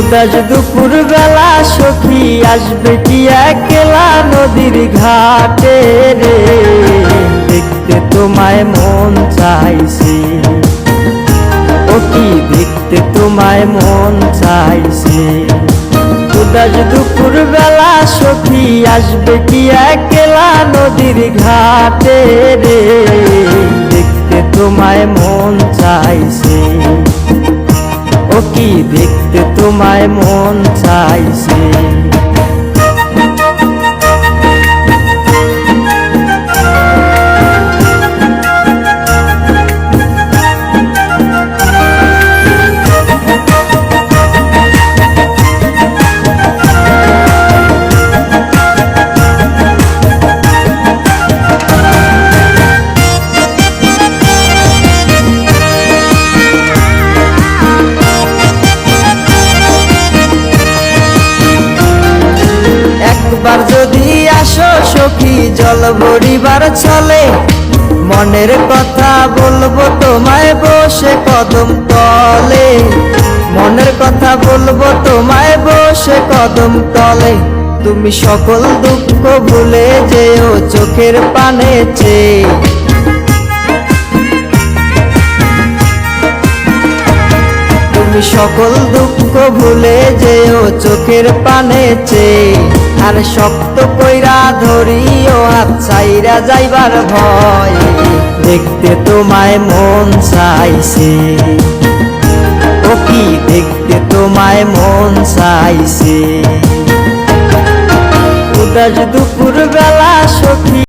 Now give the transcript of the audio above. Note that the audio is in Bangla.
উদাস দুপুর বেলা সখী আসবে কি একলা নদীর ঘাটে রে, দেখতে তোমায় মন চাইছে। ও কি দেখতে তোমায় মন চাইছে। উদাস দুপুর বেলা সখী আসবে কি একলা নদীর ঘাটে রে, দেখতে তোমায় মন চাইছে। ও কি দেখতে তোমায় মন চাইছে। একবার যদি আসো সখী জল ভরিবার ছলে, মনের কথা বলবো তোমায় বসে কদম তলে। মনের কথা বলবো তোমায় বসে কদম তলে। তুমি সকল দুঃখ ভুলে যেও চোখের পানে চেয়ে। তুমি সকল দুঃখ ভুলে যেও চোখের পানে চেয়ে। আর শক্ত কইরা ধরিও হাত ছাইরা যাইবার ভয়, দেখতে তোমায় মন চাইছে। ও কি দেখতে তোমায় মন চাইছে। উদাস দুপুর বেলা সখী